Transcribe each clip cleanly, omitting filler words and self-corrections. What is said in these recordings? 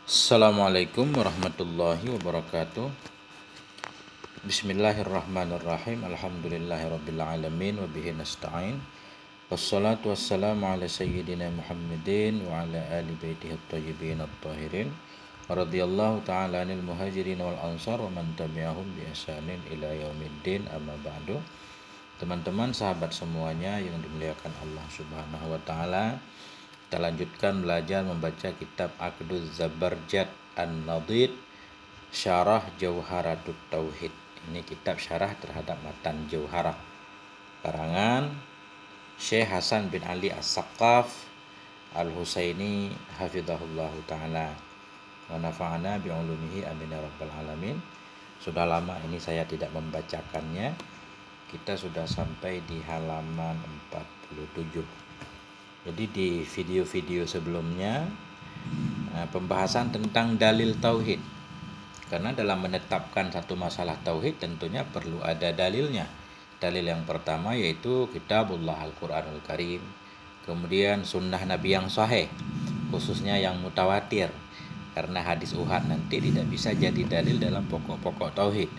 Assalamualaikum warahmatullahi wabarakatuh. Bismillahirrahmanirrahim. Alhamdulillahirrabbilalamin. Wabihi nasta'in. Wassalatu wassalamu ala sayyidina Muhammadin wa ala ali baitihi at-tayyibin at-tahirin. Radhiyallahu ta'ala anil muhajirin wal ansar wa man tabi'ahum bi ihsanin ila yaumiddin, amma ba'du. Teman-teman, sahabat semuanya yang dimuliakan Allah Subhanahu wa taala, kita lanjutkan belajar membaca kitab Aqduz Zabarjad An-Nadid Syarah Jauharatut Tauhid. Ini kitab syarah terhadap matan Jauharah, karangan Syekh Hasan bin Ali As-Saqqaf Al-Husaini hafizahullahu taala wa nafa'ana bi'ulumihi amin ya rabbal alamin. Sudah lama ini saya tidak membacakannya. Kita sudah sampai di halaman 47. Jadi di video-video sebelumnya pembahasan tentang dalil tauhid. Karena dalam menetapkan satu masalah tauhid tentunya perlu ada dalilnya. Dalil yang pertama yaitu Kitabullah Al-Quranul Karim, kemudian sunnah Nabi yang sahih, khususnya yang mutawatir. Karena hadis Uhad nanti tidak bisa jadi dalil dalam pokok-pokok tauhid.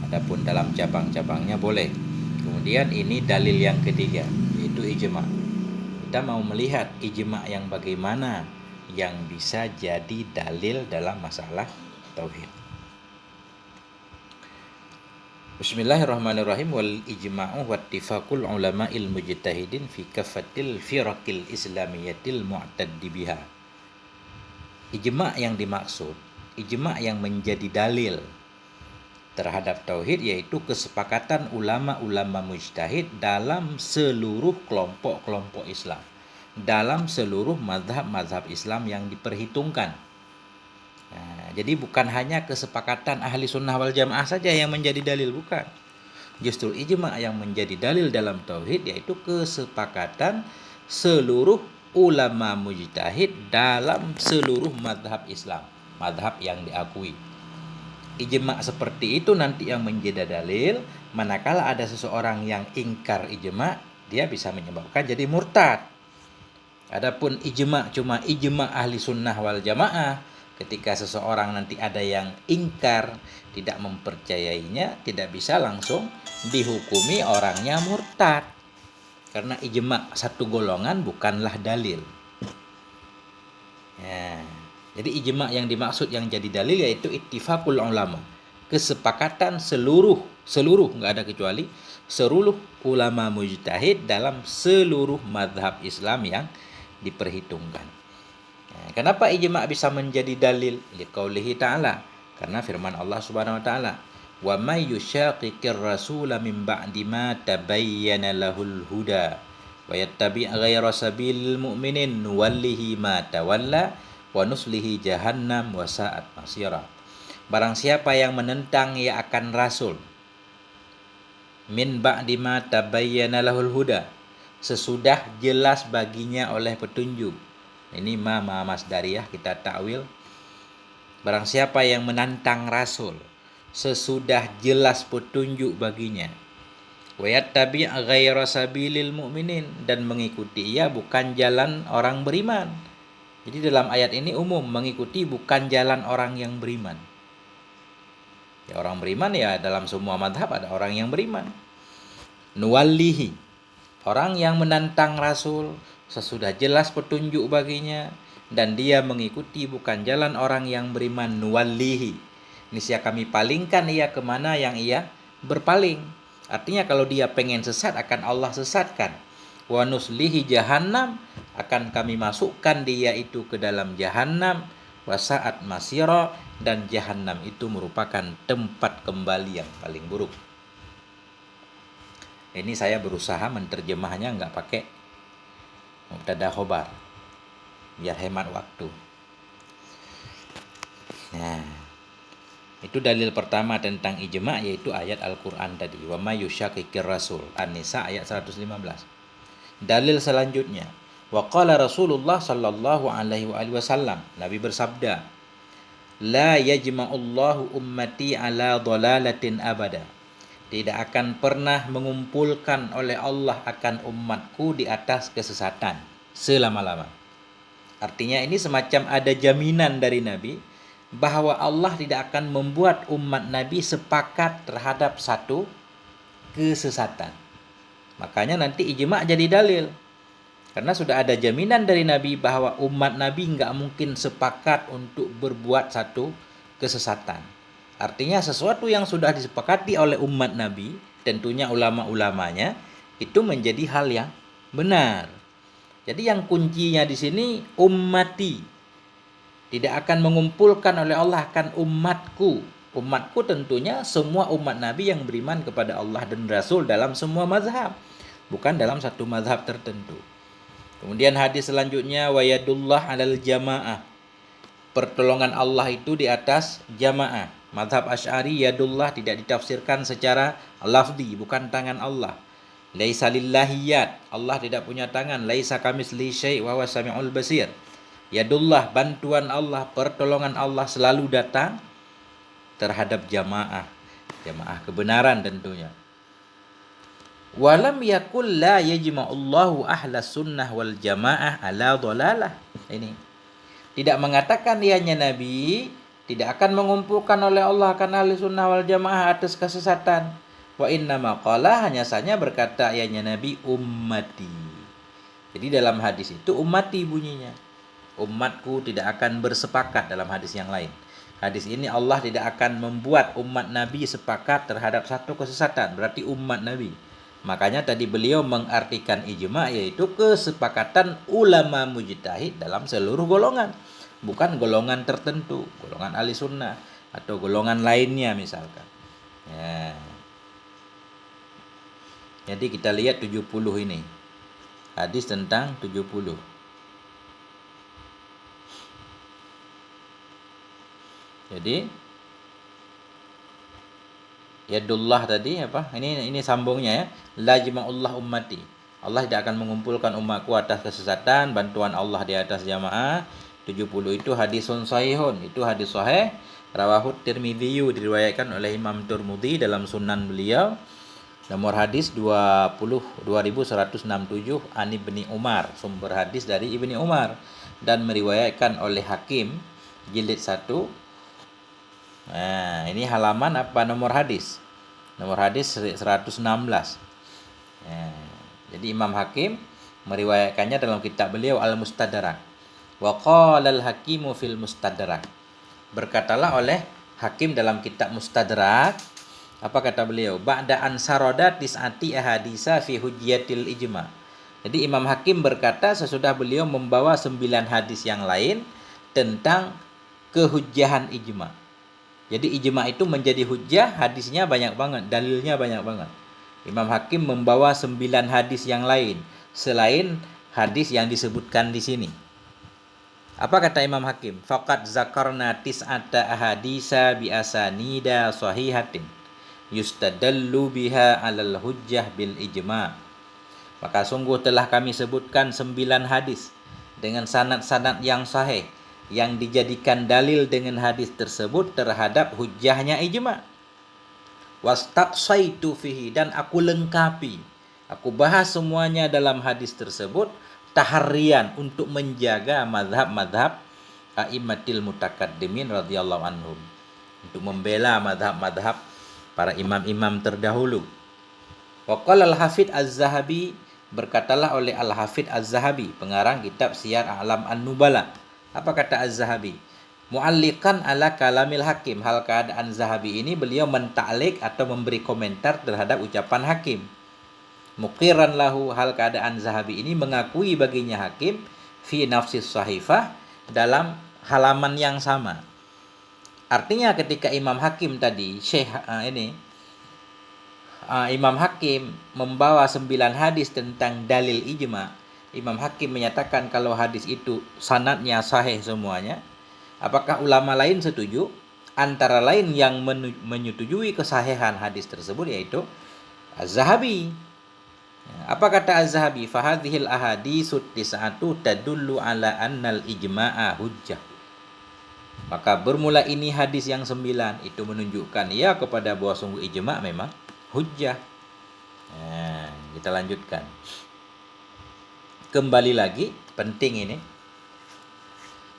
Adapun dalam cabang-cabangnya boleh. Kemudian ini dalil yang ketiga yaitu ijma'. Kita mau melihat ijma' yang bagaimana yang bisa jadi dalil dalam masalah tauhid. Bismillahirrahmanirrahim. Wal ijma'u wattifaqul ulama'il mujtahidin fi kaffatil firaqil islamiyatil mu'taddi biha. Ijma' yang dimaksud, ijma' yang menjadi dalil terhadap tauhid yaitu kesepakatan ulama-ulama mujtahid dalam seluruh kelompok-kelompok Islam, dalam seluruh mazhab-mazhab Islam yang diperhitungkan. Nah, jadi bukan hanya kesepakatan ahli sunnah wal jamaah saja yang menjadi dalil, bukan. Justru ijma' yang menjadi dalil dalam tauhid yaitu kesepakatan seluruh ulama mujtahid dalam seluruh mazhab Islam, mazhab yang diakui. Ijma' seperti itu nanti yang menjadi dalil. Manakala ada seseorang yang ingkar ijma', dia bisa menyebabkan jadi murtad. Adapun ijma' cuma ijma' ahli sunnah wal jamaah, ketika seseorang nanti ada yang ingkar, tidak mempercayainya, tidak bisa langsung dihukumi orangnya murtad. Karena ijma' satu golongan bukanlah dalil. Ya. Jadi ijma' yang dimaksud yang jadi dalil yaitu ittifaqul ulama, kesepakatan seluruh nggak ada kecuali, seluruh ulama mujtahid dalam seluruh mazhab Islam yang diperhitungkan. Nah, kenapa ijma' bisa menjadi dalil? Liqaulihi ta'ala, karena firman Allah Subhanahu wa taala, wa may yushaqiqir rasula min ba'di ma tabayyana lahul huda wa yattabi' ghayra sabilil mu'minin nuwallihi ma tawalla wa nuslihi jahannam wa sa'at masira. Barang siapa yang menentang ia akan rasul min ba'di ma tabayyana lahul huda, sesudah jelas baginya oleh petunjuk. Ini ma masdariyah kita takwil. Barang siapa yang menantang rasul sesudah jelas petunjuk baginya, wa yattabi' ghayra sabilil mu'minin, dan mengikuti ia bukan jalan orang beriman. Jadi dalam ayat ini umum, mengikuti bukan jalan orang yang beriman. Ya, orang beriman ya dalam semua madhab ada orang yang beriman. Nuwallihi, orang yang menantang Rasul sesudah jelas petunjuk baginya dan dia mengikuti bukan jalan orang yang beriman, nuwallihi, niscaya kami palingkan ia kemana yang ia berpaling. Artinya kalau dia pengen sesat akan Allah sesatkan. Wa nuslihi jahannam, akan kami masukkan dia itu ke dalam jahannam. Wa sa'at masira, dan jahannam itu merupakan tempat kembali yang paling buruk. Ini saya berusaha menerjemahnya nggak pakai mubtada khobar biar hemat waktu. Nah, itu dalil pertama tentang ijma' yaitu ayat Al-Quran tadi, wa may yushaqiqir rasul, An-Nisa ayat 115. Dalil selanjutnya, wa qala Rasulullah sallallahu alaihi wasallam, Nabi bersabda, la yajma'ullahu ummati ala dhalalatin abada, tidak akan pernah mengumpulkan oleh Allah akan umatku di atas kesesatan selama-lama. Artinya ini semacam ada jaminan dari Nabi bahwa Allah tidak akan membuat umat Nabi sepakat terhadap satu kesesatan. Makanya nanti ijma' jadi dalil. Karena sudah ada jaminan dari Nabi bahwa umat Nabi nggak mungkin sepakat untuk berbuat satu kesesatan. Artinya sesuatu yang sudah disepakati oleh umat Nabi, tentunya ulama-ulamanya, itu menjadi hal yang benar. Jadi yang kuncinya di sini ummati. Tidak akan mengumpulkan oleh Allah, akan umatku. Umatku tentunya semua umat Nabi yang beriman kepada Allah dan Rasul dalam semua mazhab. Bukan dalam satu mazhab tertentu. Kemudian hadis selanjutnya wayadullah alal jamaah. Pertolongan Allah itu di atas jamaah. Mazhab Asy'ari yadullah tidak ditafsirkan secara lafzi, bukan tangan Allah. Laisa lillahi yad, Allah tidak punya tangan. Laisa kamitslihi syai' wa huwas samiul basir. Yadullah, bantuan Allah, pertolongan Allah selalu datang terhadap jamaah. Jamaah kebenaran tentunya. Walam yakul la yajma'ullahu ahla sunnah wal jamaah ala dhalalah. Ini tidak mengatakan ianya Nabi tidak akan mengumpulkan oleh Allah akan ahli sunnah wal jamaah atas kesesatan. Wa inna maqala, hanya saja berkata ianya Nabi ummati. Jadi dalam hadis itu ummati bunyinya. Umatku tidak akan bersepakat dalam hadis yang lain. Hadis ini Allah tidak akan membuat umat Nabi sepakat terhadap satu kesesatan. Berarti umat Nabi. Makanya tadi beliau mengartikan ijma' yaitu kesepakatan ulama mujtahid dalam seluruh golongan. Bukan golongan tertentu, golongan ahli sunnah atau golongan lainnya misalkan. Ya. Jadi kita lihat 70 ini. Hadis tentang 70. Jadi yadullah tadi apa? Ini sambungnya ya. La jama'ullah ummati. Allah tidak akan mengumpulkan umatku atas kesesatan, bantuan Allah di atas jamaah. 70 itu hadisun sahihun, itu hadis sahih. Rawahu Tirmidzi, diriwayatkan oleh Imam Tirmidzi dalam sunan beliau. Nomor hadis 2167 an Ibni Umar, sumber hadis dari Ibni Umar, dan meriwayatkan oleh Hakim jilid 1. Nah, ini halaman apa nomor hadis? Nomor hadis 116. Nah, jadi Imam Hakim meriwayatkannya dalam kitab beliau Al-Mustadrak. Wa qala al-Hakimu fil Mustadrak. Berkatalah oleh Hakim dalam kitab Mustadrak, apa kata beliau? Ba'da an sarada tis'ati ahadisa fi hujjatil ijma'. Jadi Imam Hakim berkata sesudah beliau membawa 9 hadis yang lain tentang kehujjahan ijma'. Jadi ijma' itu menjadi hujjah, hadisnya banyak banget, dalilnya banyak banget. Imam Hakim membawa 9 hadis yang lain selain hadis yang disebutkan di sini. Apa kata Imam Hakim? Faqad zakarna tis'ata ahadisa bi asanida sahihatin yustadallu biha 'alal hujjah bil ijma'. Maka sungguh telah kami sebutkan 9 hadis dengan sanad-sanad yang sahih yang dijadikan dalil dengan hadis tersebut terhadap hujjahnya ijma'. Wastaqsaitu fihi, dan aku lengkapi, aku bahas semuanya dalam hadis tersebut tahriyan untuk menjaga mazhab-mazhab a'immatil mutakaddimin radhiyallahu anhum, untuk membela mazhab-mazhab para imam-imam terdahulu. Wa qala al-Hafidz Az-Zahabi, berkatalah oleh Al-Hafidz Az-Zahabi, pengarang kitab Siyar A'lam An-Nubala. Apa kata Az-Zahabi? Mu'alliqan ala kalamil Hakim. Hal keadaan Zahabi ini beliau menta'liq atau memberi komentar terhadap ucapan Hakim. Muqiran lahu, hal keadaan Zahabi ini mengakui baginya Hakim fi nafsis sahifah, dalam halaman yang sama. Artinya ketika Imam Hakim tadi Imam Hakim membawa 9 hadis tentang dalil ijma', Imam Hakim menyatakan kalau hadis itu sanadnya sahih semuanya. Apakah ulama lain setuju? Antara lain yang menyetujui kesahihan hadis tersebut yaitu Az-Zahabi. Apa kata Az-Zahabi? Fahadhil ahaditsut tis'atu tadullu ala annal ijma'a hujjah. Maka bermula ini hadis yang 9 itu menunjukkan ya kepada bahwa sungguh ijma' memang hujjah. Nah, kita lanjutkan. Kembali lagi, penting ini.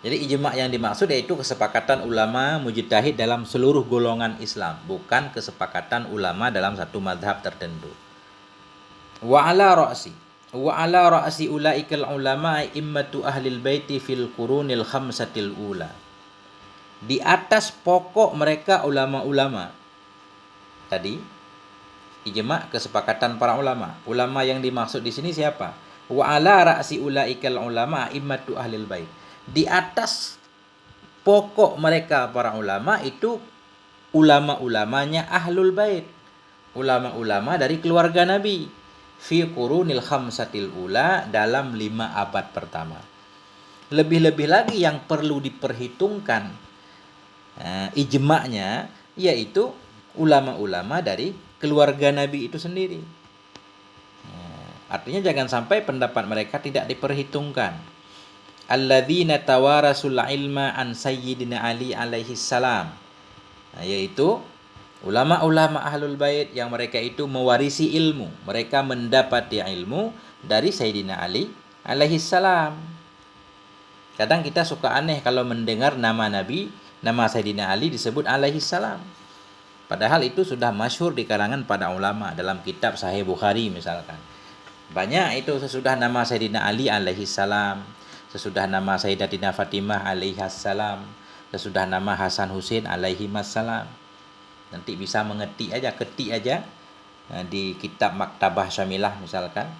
Jadi ijma' yang dimaksud yaitu kesepakatan ulama mujtahid dalam seluruh golongan Islam, bukan kesepakatan ulama dalam satu mazhab tertentu. Wa ala ra'si ulaikal ulama immatu ahlil baiti fil qurunil khamsatil ula. Di atas pokok mereka ulama-ulama. Tadi ijma' kesepakatan para ulama. Ulama yang dimaksud di sini siapa? Wa ala ra'si ulaikal ulama immatu ahlil bait. Di atas pokok mereka para ulama itu ulama-ulamanya ahlul bait. Ulama-ulama dari keluarga Nabi. Fi qurunil khamsatil ula, dalam 5 abad pertama. Lebih-lebih lagi yang perlu diperhitungkan ijma'nya yaitu ulama-ulama dari keluarga Nabi itu sendiri. Artinya jangan sampai pendapat mereka tidak diperhitungkan. Alladzina tawarasul ilma an sayyidina Ali alaihi salam, yaitu ulama-ulama ahlul bait yang mereka itu mewarisi ilmu, mereka mendapati ilmu dari Sayyidina Ali alaihi salam. Kadang kita suka aneh kalau mendengar nama Nabi, nama Sayyidina Ali disebut alaihi salam. Padahal itu sudah masyhur di kalangan para ulama dalam kitab Sahih Bukhari misalkan. Banyak itu sesudah nama Sayyidina Ali alaihi salam, sesudah nama Sayyidatina Fatimah alaihassalam, sesudah nama Hasan Husain alaihimassalam. Nanti bisa mengetik aja, ketik aja di kitab Maktabah Syamilah misalkan,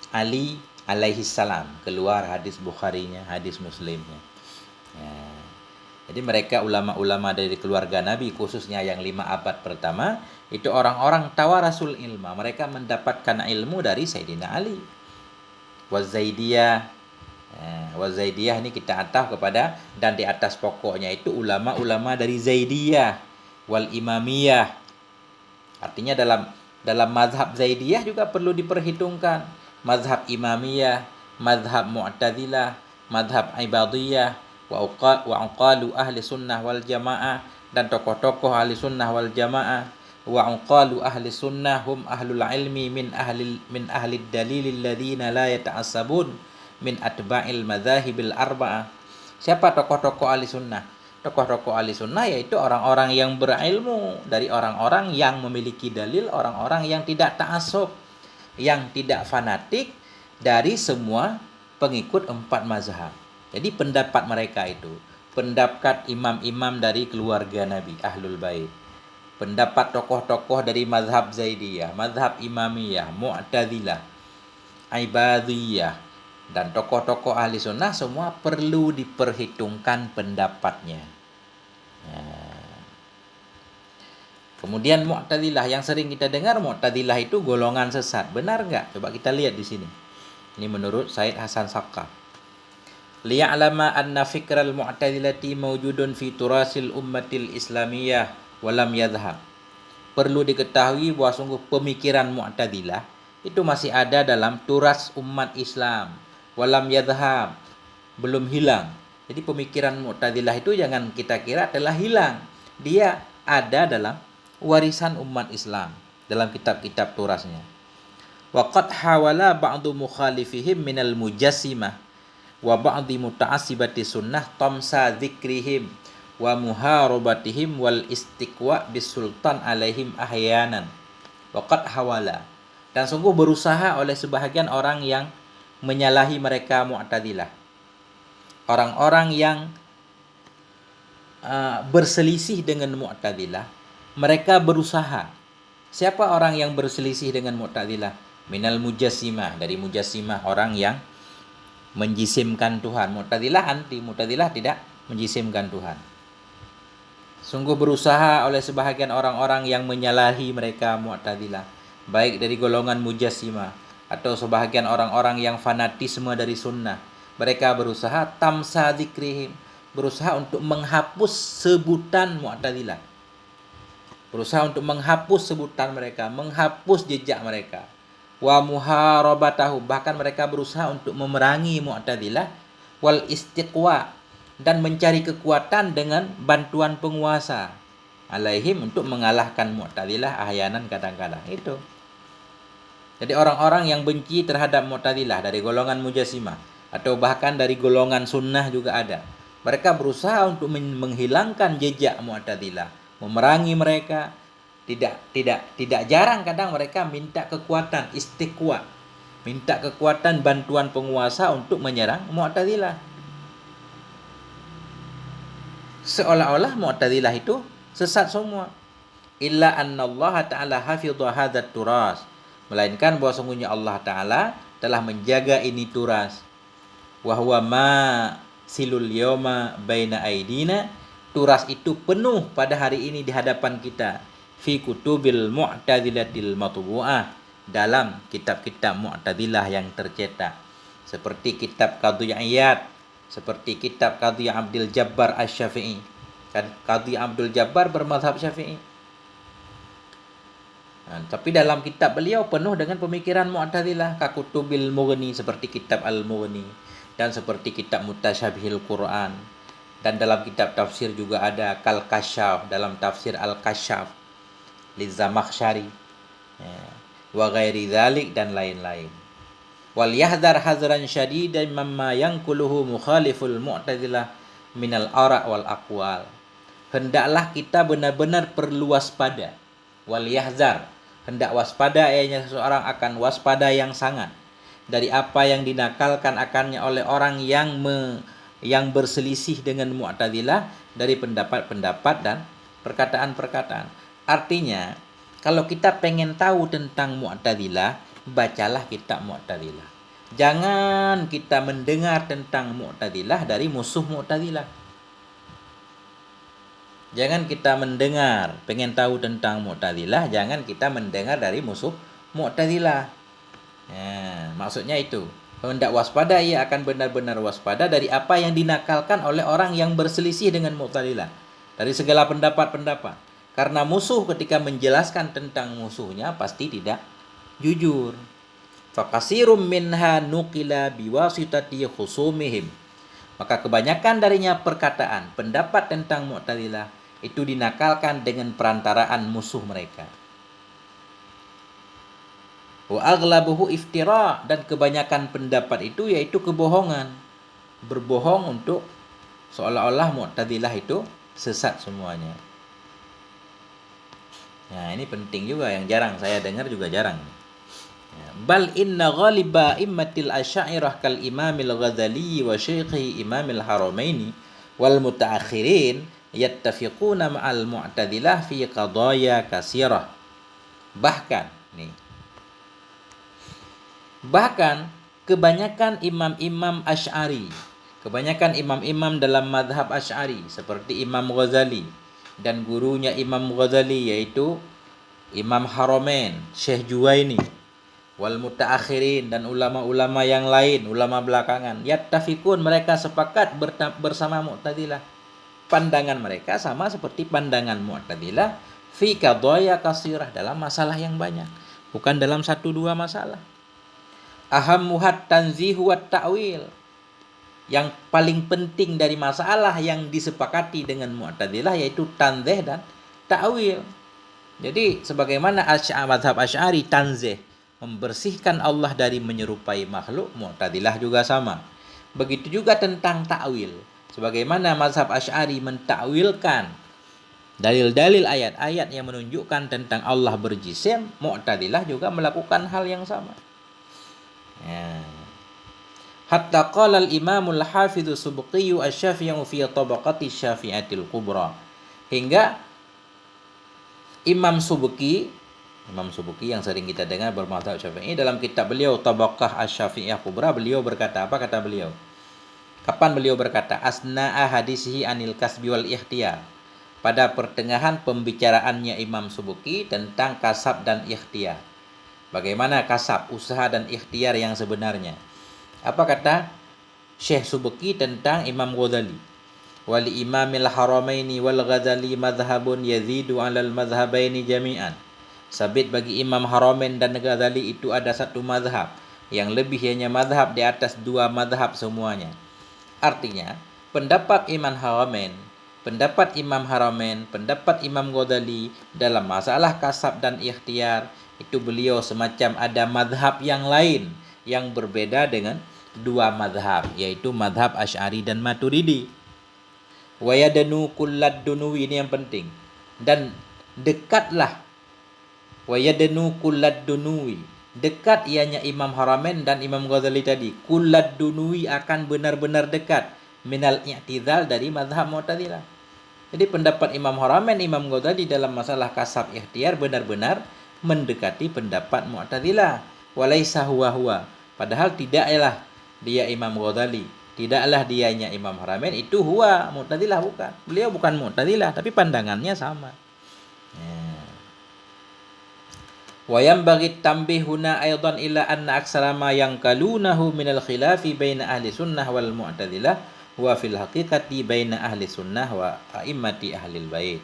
Ali alaihissalam, keluar hadis Bukharinya, hadis Muslimnya. Jadi mereka ulama-ulama dari keluarga Nabi, khususnya yang 5 abad pertama, itu orang-orang tawarasul ilma, mereka mendapatkan ilmu dari Sayyidina Ali. Zaidiyah ini kita ataf kepada, dan di atas pokoknya itu ulama-ulama dari Zaidiyah wal Imamiyah. Artinya dalam mazhab Zaidiyah juga perlu diperhitungkan mazhab Imamiyah, mazhab Mu'tazilah, mazhab Ibadiyah, wa uqalu ahli sunnah wal jamaah, dan tokoh-tokoh ahli sunnah wal jamaah. Wa uqalu ahli sunnah hum ahlul ilmi min ahli dalilil ladzina la yata'assabun min atba'il madzahibil arba'ah. Siapa tokoh-tokoh ahli sunnah? Tokoh-tokoh ahli sunnah yaitu orang-orang yang berilmu, dari orang-orang yang memiliki dalil, orang-orang yang tidak ta'assub, yang tidak fanatik dari semua pengikut 4 mazhab. Jadi pendapat mereka itu pendapat imam-imam dari keluarga Nabi ahlul bait, pendapat tokoh-tokoh dari mazhab Zaidiyah, mazhab Imamiyah, Mu'tazilah, Ibadiyah, dan tokoh-tokoh ahli sunnah semua perlu diperhitungkan pendapatnya. Kemudian Mu'tazilah, yang sering kita dengar Mu'tazilah itu golongan sesat. Benar nggak? Coba kita lihat di sini. Ini menurut Said Hasan Saqqaf. Liya'lama anna fikral Mu'tazilati mawjudun fi turasil ummatil islamiyah walam yadhhab. Perlu diketahui bahwa sungguh pemikiran Mu'tazilah itu masih ada dalam turas umat Islam. Walam yadhhab, belum hilang. Jadi pemikiran Mu'tazilah itu jangan kita kira telah hilang. Dia ada dalam warisan umat Islam, dalam kitab-kitab turasnya. Wa qad hawala ba'du mukhalifihim minal mujassimah wa ba'di muta'assibati sunnah tamsa dzikrihim wa muharabatihim wal istiqwa bisultan alaihim ahyanan. Wa qad hawala, dan sungguh berusaha oleh sebahagian orang yang menyalahi mereka Mu'tazilah, orang-orang yang berselisih dengan Mu'tazilah, mereka berusaha. Siapa orang yang berselisih dengan Mu'tazilah? Minal mujassimah, dari mujassimah, orang yang menjisimkan Tuhan. Mu'tazilah anti, Mu'tazilah tidak menjisimkan Tuhan. Sungguh berusaha oleh sebahagian orang-orang yang menyalahi mereka Mu'tazilah, baik dari golongan mujassimah atau sebahagian orang-orang yang fanatisme dari sunnah. Mereka berusaha tamsa dzikrihim, berusaha untuk menghapus sebutan Mu'tazilah, berusaha untuk menghapus sebutan mereka, menghapus jejak mereka. Wa muharabatahu, bahkan mereka berusaha untuk memerangi Mu'tazilah. Wal istiqwa, dan mencari kekuatan dengan bantuan penguasa alaihim, untuk mengalahkan Mu'tazilah ahyanan, kadang-kadang. Itu. Jadi orang-orang yang benci terhadap Mu'tazilah dari golongan mujassimah atau bahkan dari golongan sunnah juga ada. Mereka berusaha untuk menghilangkan jejak Mu'tazilah, memerangi mereka. Tidak jarang kadang mereka minta kekuatan istiqwa, minta kekuatan bantuan penguasa untuk menyerang Mu'tazilah. Seolah-olah Mu'tazilah itu sesat semua. Illa anna Allah Ta'ala hafidha hadzal turas. Melainkan bahwa sungguhnya Allah Ta'ala telah menjaga ini turas. Wa huwa ma silul yawma baina aidina. Turas itu penuh pada hari ini di hadapan kita. Fi kutubil mu'tazilatil matbu'ah. Dalam kitab-kitab Mu'tazilah yang tercetak. Seperti kitab Qadhi Iyad, seperti kitab Qadhi Abdul Jabbar Asy-Syafi'i. Qadhi Abdul Jabbar bermazhab Syafi'i. Tapi dalam kitab beliau penuh dengan pemikiran Mu'tazilah, kakutubil Mughni seperti kitab Al-Mughni dan seperti kitab Mutasyabihil Quran. Dan dalam kitab tafsir juga ada Kal-Kasyaf, dalam tafsir Al-Kasyaf Liz-Zamakhsyari, wa ghairi dzalik dan lain-lain. Wal yahdhar hazran syadidan mimma yanquluhu mukhaliful Mu'tazilah minal ara' wal aqwal. Hendaklah kita benar-benar perlu waspada. Wal yahzar, hendak waspada, ianya seseorang akan waspada yang sangat dari apa yang dinakalkan akannya oleh orang yang berselisih dengan Mu'tazilah dari pendapat-pendapat dan perkataan-perkataan. Artinya, kalau kita pengen tahu tentang Mu'tazilah, bacalah kitab Mu'tazilah. Jangan kita mendengar tentang Mu'tazilah dari musuh Mu'tazilah. Jangan kita mendengar, pengen tahu tentang Mu'tazilah, jangan kita mendengar dari musuh Mu'tazilah. Maksudnya itu, hendak waspada, ia akan benar-benar waspada dari apa yang dinakalkan oleh orang yang berselisih dengan Mu'tazilah, dari segala pendapat-pendapat. Karena musuh ketika menjelaskan tentang musuhnya pasti tidak jujur. Fakasirum minha nuqila biwasitati khusumihim. Maka kebanyakan darinya perkataan, pendapat tentang Mu'tazilah itu dinakalkan dengan perantaraan musuh mereka. Wa aghlabuhu iftira, dan kebanyakan pendapat itu yaitu kebohongan. Berbohong untuk seolah-olah Mu'tazilah itu sesat semuanya. Nah, ini penting juga yang jarang saya dengar, juga jarang. Bal inna ghaliba immatil asy'ariyah kal Imamil Ghazali wa Syekhi Imamil Haramaini wal mutaakhirin yattafiquna ma'al Mu'tazilah fi qadaya katsirah. Bahkan kebanyakan imam-imam Asy'ari, kebanyakan imam-imam dalam mazhab Asy'ari seperti Imam Ghazali dan gurunya Imam Ghazali yaitu Imam Haramain Syekh Juwaini, wal mutaakhirin dan ulama-ulama yang lain, ulama belakangan, yattafiqun, mereka sepakat bersama Mu'tazilah. Pandangan mereka sama seperti pandangan Mu'tazilah fi qadaya katsirah, dalam masalah yang banyak, bukan dalam satu dua masalah. Ahammuhat tanzihu wat ta'wil, yang paling penting dari masalah yang disepakati dengan Mu'tazilah yaitu tanzih dan ta'wil. Jadi sebagaimana mazhab Asy'ari tanzih, membersihkan Allah dari menyerupai makhluk, Mu'tazilah juga sama. Begitu juga tentang ta'wil. Sebagaimana mazhab Asy'ari mentakwilkan dalil-dalil ayat-ayat yang menunjukkan tentang Allah berjisim, Mu'tazilah juga melakukan hal yang sama. Hatta qala al-Imamul Hafidz Subqi asy-Syafi'i fi tabaqati Syafi'atil Kubra. Hingga Imam Subqi yang sering kita dengar bermazhab Syafi'i, dalam kitab beliau Tabaqah Asy-Syafi'iyah Kubra, beliau berkata, apa kata beliau? Kapan beliau berkata? Asna'a hadisihi anil kasbi wal ikhtiyar. Pada pertengahan pembicaraannya Imam Subqi tentang kasab dan ikhtiyar. Bagaimana kasab, usaha dan ikhtiar yang sebenarnya. Apa kata Syekh Subqi tentang Imam Ghazali? Wali Imamil Haramaini wal Ghazali madhhabun yazidu 'alal madhhabaini jami'an. Sabit bagi Imam Haramain dan Ghazali itu ada satu mazhab yang lebih, hanya mazhab di atas dua mazhab semuanya. Artinya, pendapat Imam Haramain, pendapat Imam Haramain, pendapat Imam Ghazali dalam masalah kasab dan ikhtiar, itu beliau semacam ada mazhab yang lain yang berbeda dengan dua mazhab, yaitu mazhab Asy'ari dan Maturidi. Wa yadanu kullad dunuwi, ini yang penting. Dan dekatlah, wa yadanu kullad dunuwi, dekat ianya Imam Haramain dan Imam Ghazali tadi. Kullad dunuwi, akan benar-benar dekat. Minal i'tidal, dari mazhab Mu'tazilah. Jadi pendapat Imam Haramain, Imam Ghazali dalam masalah kasab ikhtiar benar-benar mendekati pendapat Mu'tazilah. Walaisa huwa. Padahal tidaklah dia Imam Ghazali, tidaklah dianya Imam Haramain itu huwa Mu'tazilah, bukan. Beliau bukan Mu'tazilah, tapi pandangannya sama. Wa yanbaghi tanbihuna aidan ila anna aksara ma yanqalunahu minal khilafi baina ahli sunnah wal mu'tazilah wa fil haqiqati baina ahli sunnah wa a'immati ahlil bait.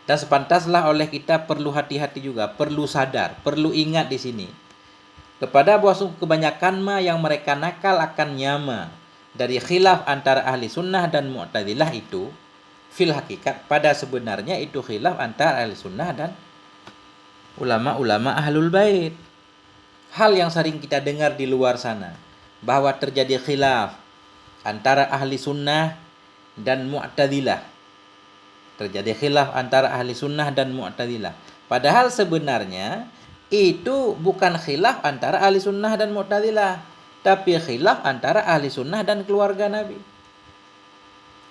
Dan sepantaslah oleh kita perlu hati-hati juga, perlu sadar, perlu ingat di sini kepada bahwa kebanyakan ma yang mereka nakal akan nyama dari khilaf antara ahli sunnah dan mu'tazilah itu fil hakikat, pada sebenarnya itu khilaf antara ahli sunnah dan ulama-ulama ahlul bait. Hal yang sering kita dengar di luar sana, bahwa terjadi khilaf antara ahli sunnah dan mu'tazilah. Terjadi khilaf antara ahli sunnah dan mu'tazilah. Padahal sebenarnya itu bukan khilaf antara ahli sunnah dan mu'tazilah, tapi khilaf antara ahli sunnah dan keluarga Nabi.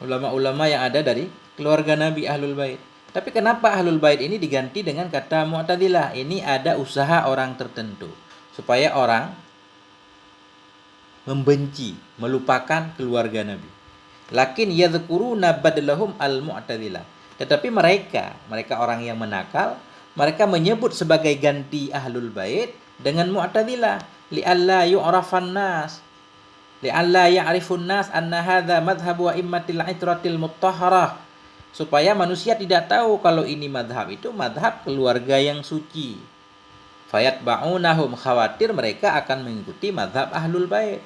Ulama-ulama yang ada dari keluarga Nabi ahlul bait. Tapi kenapa ahlul bait ini diganti dengan kata mu'tazilah? Ini ada usaha orang tertentu supaya orang membenci, melupakan keluarga Nabi. Lakin yadhkuruna badlahum al-mu'tazilah. Tetapi mereka orang yang menakal, mereka menyebut sebagai ganti ahlul bait dengan mu'tazilah, li'alla yu'rafan nas, li'alla ya'rifun nas anna hadza madhhabu a'immatil itratil mutahharah, supaya manusia tidak tahu kalau ini madhab itu madhab keluarga yang suci. Fayatba'unahum, khawatir mereka akan mengikuti madhab ahlul bait.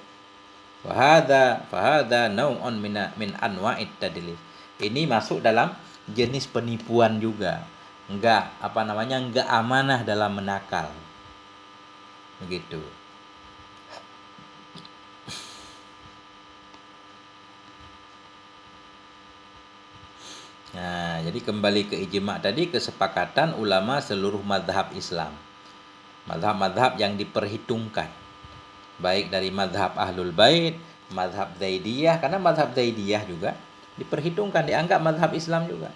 Fahadha nau'un min anwa'id tadlis. Ini masuk dalam jenis penipuan juga. Enggak amanah dalam menakal. Begitu. Nah, jadi kembali ke ijma' tadi, kesepakatan ulama seluruh mazhab Islam. Mazhab-mazhab yang diperhitungkan. Baik dari mazhab Ahlul Bait, mazhab Zaidiyah, karena mazhab Zaidiyah juga diperhitungkan, dianggap mazhab Islam juga.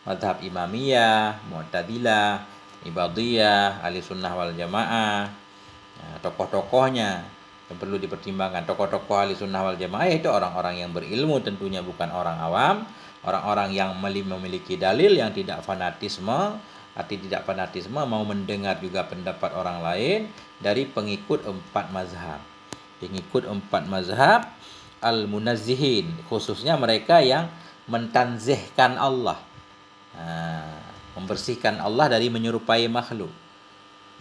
Mazhab Imamiyah, Mu'tazilah, Ibadiyah, Ahli Sunnah wal Jamaah. Nah, tokoh-tokohnya yang perlu dipertimbangkan. Tokoh-tokoh Ahli Sunnah wal Jamaah itu orang-orang yang berilmu, tentunya bukan orang awam. Orang-orang yang memiliki dalil, yang tidak fanatisme, mau mendengar juga pendapat orang lain dari pengikut 4 mazhab. Pengikut 4 mazhab al-munazzihin, khususnya mereka yang mentanzihkan Allah, membersihkan Allah dari menyerupai makhluk.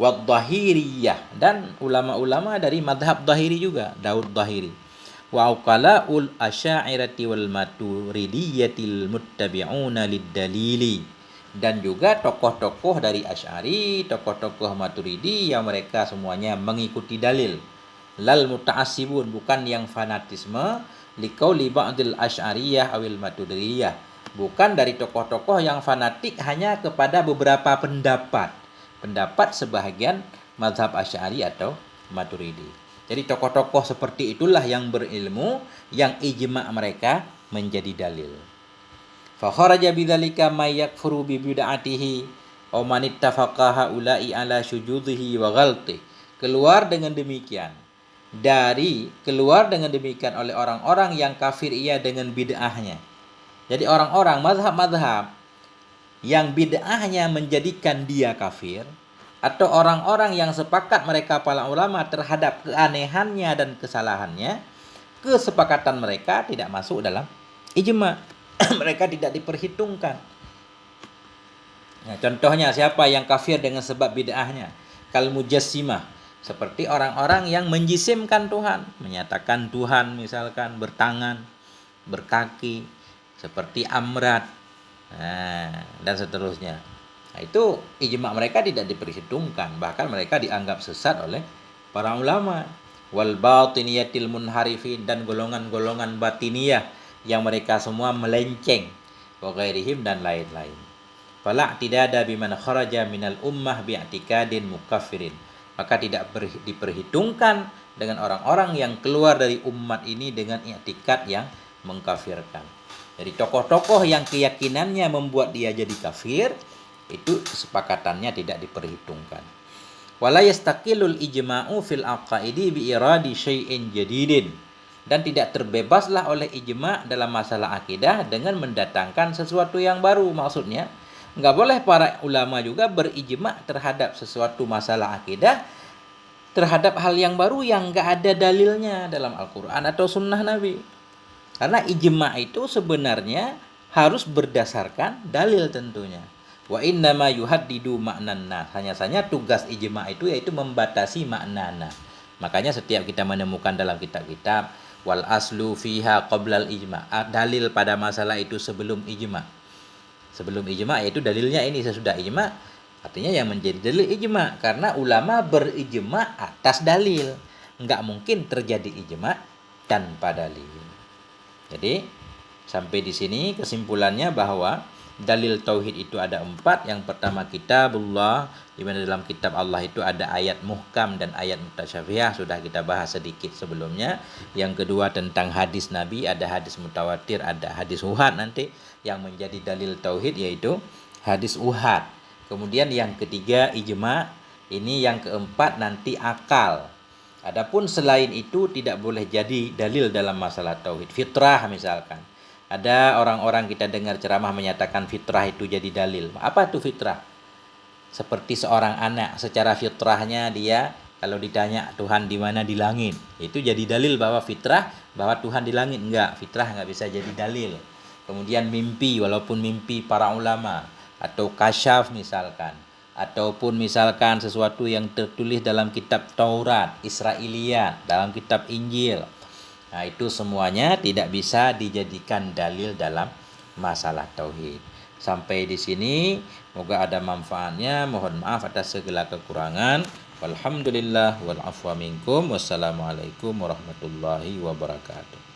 Wad-dhahiriyah, dan ulama-ulama dari mazhab Dhahiri juga, Daud Dhahiri. Wa uqala'ul asy'ariyati wal maturidiyatil muttabi'una lid-dalili, dan juga tokoh-tokoh dari Asy'ari, tokoh-tokoh Maturidi yang mereka semuanya mengikuti dalil. Lal muta'assibun, bukan yang fanatisme, liqauli ba'dil asy'ariyah awil maturidiyah, bukan dari tokoh-tokoh yang fanatik hanya kepada beberapa pendapat sebahagian mazhab Asy'ari atau Maturidi. Jadi tokoh-tokoh seperti itulah yang berilmu, yang ijma' mereka menjadi dalil. Fa kharaja bidzalika may yakfuru bi bid'atihi aw man ittafaqa haula'i ala syujudhihi wa ghalti. Keluar dengan demikian oleh orang-orang yang kafir ia dengan bid'ahnya. Jadi orang-orang mazhab-mazhab yang bid'ahnya menjadikan dia kafir, atau orang-orang yang sepakat mereka para ulama terhadap keanehannya dan kesalahannya, kesepakatan mereka tidak masuk dalam ijma'. Mereka tidak diperhitungkan. Nah, contohnya siapa yang kafir dengan sebab bid'ahnya? Kal mujassimah, seperti orang-orang yang menjisimkan Tuhan, menyatakan Tuhan misalkan bertangan, berkaki, seperti Amrad, dan seterusnya. Nah, itu ijma' mereka tidak diperhitungkan, bahkan mereka dianggap sesat oleh para ulama. Wal batiniyatil munharifin, dan golongan-golongan batiniyah yang mereka semua melenceng, wa ghairihim dan lain-lain. Fala i'tidada biman kharaja minal ummah bi'tikadin mukaffirin. Maka tidak diperhitungkan dengan orang-orang yang keluar dari umat ini dengan i'tikad yang mengkafirkan. Jadi tokoh-tokoh yang keyakinannya membuat dia jadi kafir, itu kesepakatannya tidak diperhitungkan. Wala yastaqilul ijma'u fil aqaidi bi iradi syai'in jadidin. Dan tidak terbebaslah oleh ijma' dalam masalah akidah dengan mendatangkan sesuatu yang baru. Maksudnya, enggak boleh para ulama juga berijma' terhadap sesuatu masalah akidah, terhadap hal yang baru yang enggak ada dalilnya dalam Al-Quran atau sunnah Nabi. Karena ijma' itu sebenarnya harus berdasarkan dalil tentunya. Wa innama yuhaddidu ma'nanna. Hanya saja tugas ijma' itu yaitu membatasi maknana. Makanya setiap kita menemukan dalam kitab-kitab wal aslu fiha qoblal ijma'. Dalil pada masalah itu sebelum ijma'. Sebelum ijma' yaitu dalilnya ini, sesudah ijma' artinya yang menjadi dalil ijma'. Karena ulama berijma' atas dalil. Enggak mungkin terjadi ijma' tanpa dalil. Jadi sampai di sini kesimpulannya bahwa dalil tauhid itu ada 4. Yang pertama kitabullah, di mana dalam kitab Allah itu ada ayat muhkam dan ayat mutasyabihah, sudah kita bahas sedikit sebelumnya. Yang kedua tentang hadis Nabi, ada hadis mutawatir, ada hadis uhad nanti yang menjadi dalil tauhid yaitu hadis uhad. Kemudian yang ketiga ijma', ini yang keempat nanti akal. Adapun selain itu tidak boleh jadi dalil dalam masalah tauhid. Fitrah misalkan. Ada orang-orang kita dengar ceramah menyatakan fitrah itu jadi dalil. Apa itu fitrah? Seperti seorang anak, secara fitrahnya dia kalau ditanya Tuhan di mana, di langit. Itu jadi dalil bahwa fitrah, bahwa Tuhan di langit. Enggak, fitrah enggak bisa jadi dalil. Kemudian mimpi, walaupun mimpi para ulama. Atau kasyaf misalkan. Ataupun misalkan sesuatu yang tertulis dalam kitab Taurat, Israiliyat, dalam kitab Injil. Nah, itu semuanya tidak bisa dijadikan dalil dalam masalah tauhid. Sampai di sini, semoga ada manfaatnya. Mohon maaf atas segala kekurangan. Walhamdulillah wal afwa minkum. Wassalamualaikum warahmatullahi wabarakatuh.